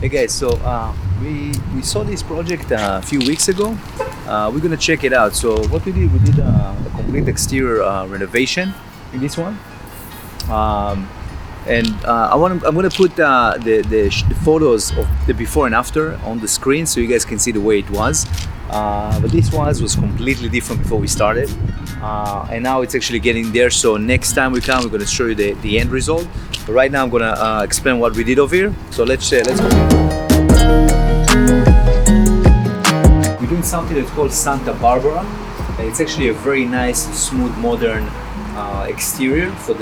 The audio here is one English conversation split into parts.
Hey guys, so we saw this project a few weeks ago. We're gonna check it out. So what we did a complete exterior renovation in this one, and I'm gonna put the photos of the before and after on the screen so you guys can see the way it was. But this one was completely different before we started, and now it's actually getting there. So next time we come, we're gonna show you the end result. But right now I'm gonna explain what we did over here. So let's go. We're doing something that's called Santa Barbara. It's actually a very nice, smooth, modern exterior for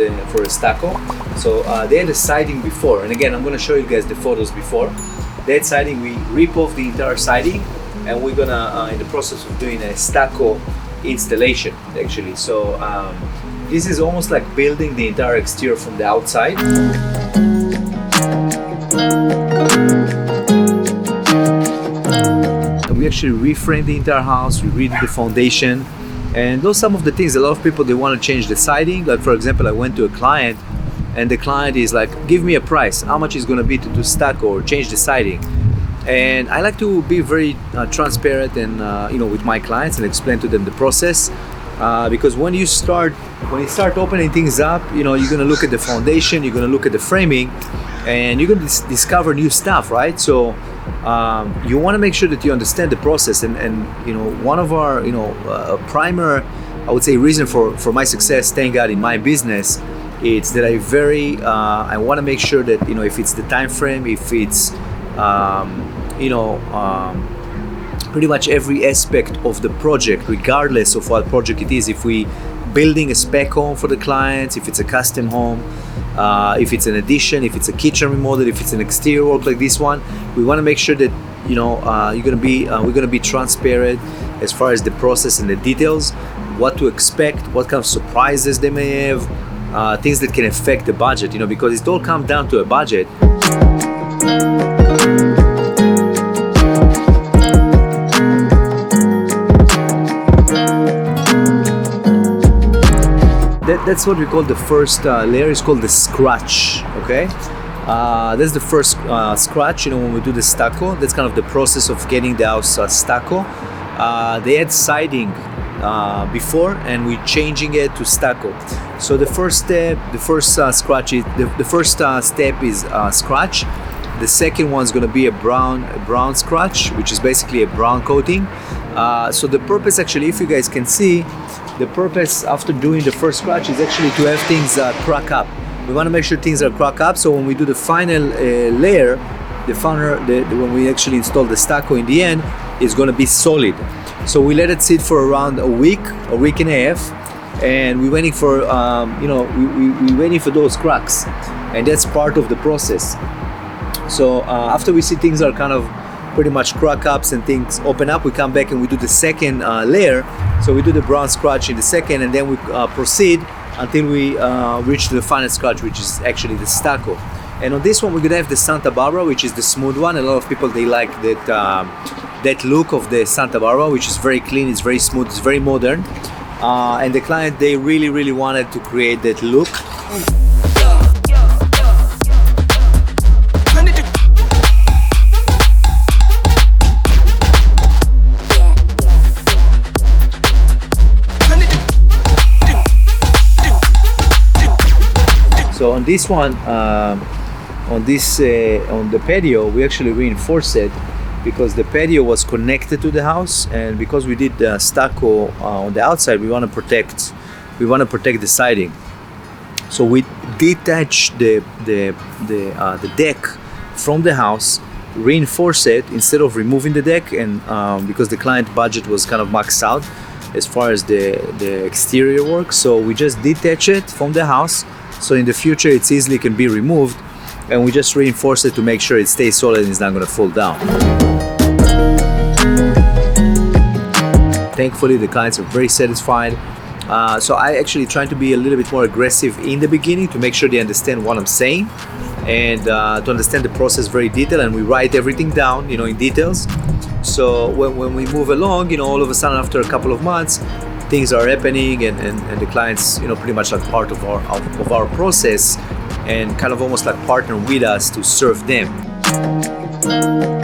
a stucco. So they had a siding before, and again I'm going to show you guys the photos before. They had siding. We rip off the entire siding, and we're gonna in the process of doing a stucco installation actually. So this is almost like building the entire exterior from the outside. We actually reframed the entire house, we redid the foundation, and those some of the things. A lot of people, they want to change the siding. Like for example, I went to a client and the client is like, give me a price, how much is going to be to do stucco or change the siding. And I like to be very transparent and with my clients and explain to them the process, because when you start opening things up, you're going to look at the foundation, you're going to look at the framing, and you're going to discover new stuff, right? So you want to make sure that you understand the process, and one of our primer, I would say, reason for my success, thank God, in my business, it's that I want to make sure that if it's the time frame, if it's pretty much every aspect of the project, regardless of what project it is. If we building a spec home for the clients, if it's a custom home, if it's an addition, if it's a kitchen remodel, if it's an exterior work like this one, we want to make sure that we're gonna be transparent as far as the process and the details, what to expect, what kind of surprises they may have, things that can affect the budget. Because it all comes down to a budget. That's what we call the first layer. Is called the scratch. Okay, that's the first scratch. When we do the stucco, that's kind of the process of getting the house stucco. They had siding before, and we're changing it to stucco. So the first step, the first scratch is the first step is scratch. The second one is going to be a brown scratch, which is basically a brown coating. So the purpose, actually, if you guys can see, the purpose after doing the first scratch is actually to have things crack up. We want to make sure things are crack up, so when we do the final layer, when we actually install the stucco in the end, it's going to be solid. So we let it sit for around a week and a half, and we're waiting for we're waiting for those cracks, and that's part of the process. So after we see things are kind of pretty much crack ups and things open up, we come back and we do the second layer. So we do the brown scratch in the second, and then we proceed until we reach the final scratch, which is actually the stucco. And on this one, we're gonna have the Santa Barbara, which is the smooth one. A lot of people, they like that look of the Santa Barbara, which is very clean, it's very smooth, it's very modern. And the client, they really wanted to create that look. So on this one, on the patio, we actually reinforced it because the patio was connected to the house, and because we did the stucco on the outside, we want to protect the siding. So we detach the deck from the house, reinforce it instead of removing the deck, and because the client budget was kind of maxed out as far as the exterior work, so we just detach it from the house. So in the future, it's easily can be removed, and we just reinforce it to make sure it stays solid and it's not going to fall down. Thankfully, the clients are very satisfied. So I actually try to be a little bit more aggressive in the beginning to make sure they understand what I'm saying, and to understand the process very detailed, and we write everything down, in details. So when we move along, all of a sudden after a couple of months, things are happening, and the clients, pretty much like part of our process, and kind of almost like partner with us to serve them. guys.